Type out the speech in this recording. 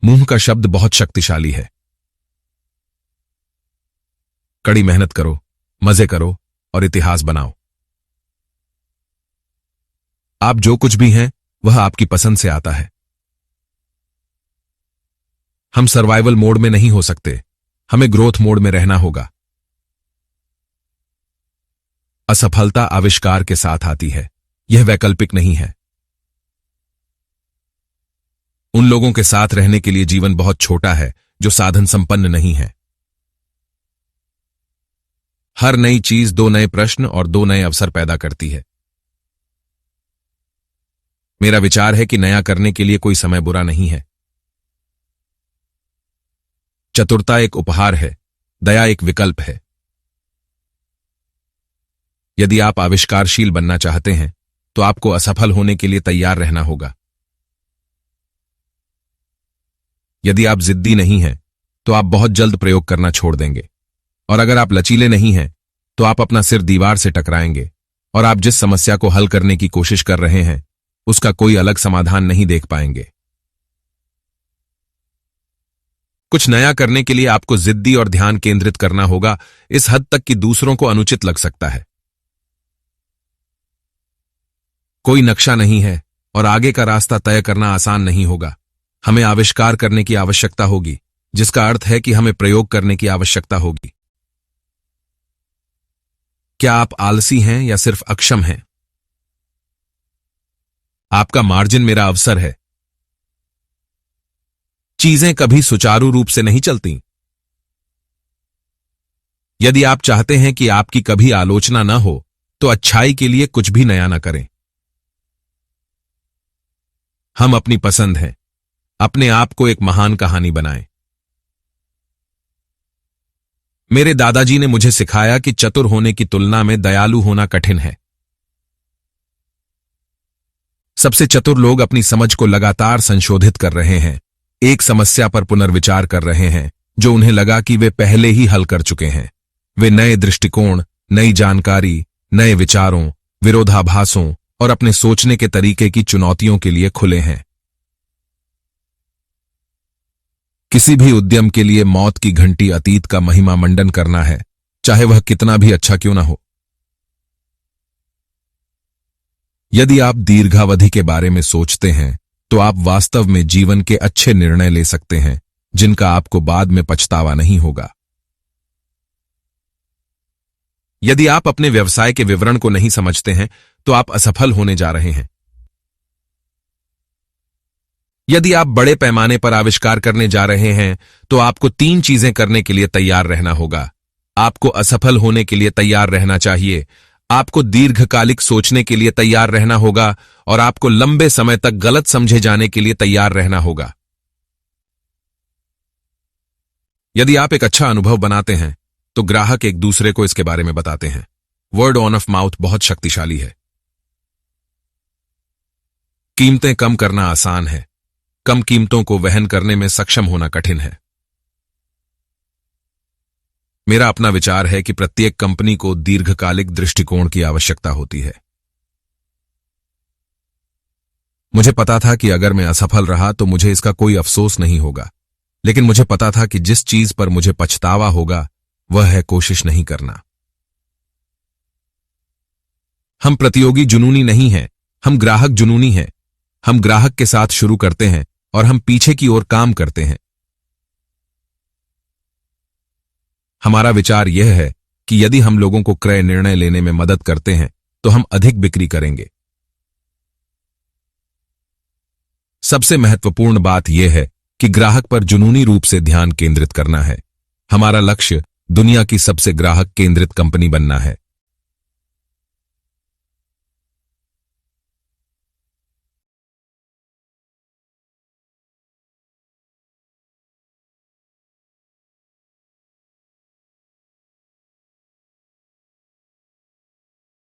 मुंह का शब्द बहुत शक्तिशाली है। कड़ी मेहनत करो, मजे करो और इतिहास बनाओ। आप जो कुछ भी हैं वह आपकी पसंद से आता है। हम सर्वाइवल मोड में नहीं हो सकते, हमें ग्रोथ मोड में रहना होगा। असफलता आविष्कार के साथ आती है, यह वैकल्पिक नहीं है। उन लोगों के साथ रहने के लिए जीवन बहुत छोटा है जो साधन संपन्न नहीं है। हर नई चीज 2 नए प्रश्न और 2 नए अवसर पैदा करती है। मेरा विचार है कि नया करने के लिए कोई समय बुरा नहीं है। चतुरता एक उपहार है, दया एक विकल्प है। यदि आप आविष्कारशील बनना चाहते हैं तो आपको असफल होने के लिए तैयार रहना होगा। यदि आप जिद्दी नहीं हैं तो आप बहुत जल्द प्रयोग करना छोड़ देंगे, और अगर आप लचीले नहीं हैं तो आप अपना सिर दीवार से टकराएंगे और आप जिस समस्या को हल करने की कोशिश कर रहे हैं उसका कोई अलग समाधान नहीं देख पाएंगे। कुछ नया करने के लिए आपको जिद्दी और ध्यान केंद्रित करना होगा, इस हद तक कि दूसरों को अनुचित लग सकता है। कोई नक्शा नहीं है और आगे का रास्ता तय करना आसान नहीं होगा। हमें आविष्कार करने की आवश्यकता होगी, जिसका अर्थ है कि हमें प्रयोग करने की आवश्यकता होगी। क्या आप आलसी हैं या सिर्फ अक्षम हैं? आपका मार्जिन मेरा अवसर है। चीजें कभी सुचारू रूप से नहीं चलती। यदि आप चाहते हैं कि आपकी कभी आलोचना न हो तो अच्छाई के लिए कुछ भी नया न करें। हम अपनी पसंद हैं, अपने आप को एक महान कहानी बनाएं। मेरे दादाजी ने मुझे सिखाया कि चतुर होने की तुलना में दयालु होना कठिन है। सबसे चतुर लोग अपनी समझ को लगातार संशोधित कर रहे हैं, एक समस्या पर पुनर्विचार कर रहे हैं जो उन्हें लगा कि वे पहले ही हल कर चुके हैं। वे नए दृष्टिकोण, नई जानकारी, नए विचारों, विरोधाभासों और अपने सोचने के तरीके की चुनौतियों के लिए खुले हैं। किसी भी उद्यम के लिए मौत की घंटी अतीत का महिमा मंडन करना है, चाहे वह कितना भी अच्छा क्यों ना हो। यदि आप दीर्घावधि के बारे में सोचते हैं तो आप वास्तव में जीवन के अच्छे निर्णय ले सकते हैं जिनका आपको बाद में पछतावा नहीं होगा। यदि आप अपने व्यवसाय के विवरण को नहीं समझते हैं तो आप असफल होने जा रहे हैं। यदि आप बड़े पैमाने पर आविष्कार करने जा रहे हैं तो आपको 3 चीजें करने के लिए तैयार रहना होगा। आपको असफल होने के लिए तैयार रहना चाहिए, आपको दीर्घकालिक सोचने के लिए तैयार रहना होगा और आपको लंबे समय तक गलत समझे जाने के लिए तैयार रहना होगा। यदि आप एक अच्छा अनुभव बनाते हैं तो ग्राहक एक दूसरे को इसके बारे में बताते हैं। वर्ड ऑन ऑफ माउथ बहुत शक्तिशाली है। कीमतें कम करना आसान है, कम कीमतों को वहन करने में सक्षम होना कठिन है। मेरा अपना विचार है कि प्रत्येक कंपनी को दीर्घकालिक दृष्टिकोण की आवश्यकता होती है। मुझे पता था कि अगर मैं असफल रहा तो मुझे इसका कोई अफसोस नहीं होगा, लेकिन मुझे पता था कि जिस चीज पर मुझे पछतावा होगा वह है कोशिश नहीं करना। हम प्रतियोगी जुनूनी नहीं हैं, हम ग्राहक जुनूनी हैं। हम ग्राहक के साथ शुरू करते हैं और हम पीछे की ओर काम करते हैं। हमारा विचार यह है कि यदि हम लोगों को क्रय निर्णय लेने में मदद करते हैं तो हम अधिक बिक्री करेंगे। सबसे महत्वपूर्ण बात यह है कि ग्राहक पर जुनूनी रूप से ध्यान केंद्रित करना है। हमारा लक्ष्य दुनिया की सबसे ग्राहक केंद्रित कंपनी बनना है।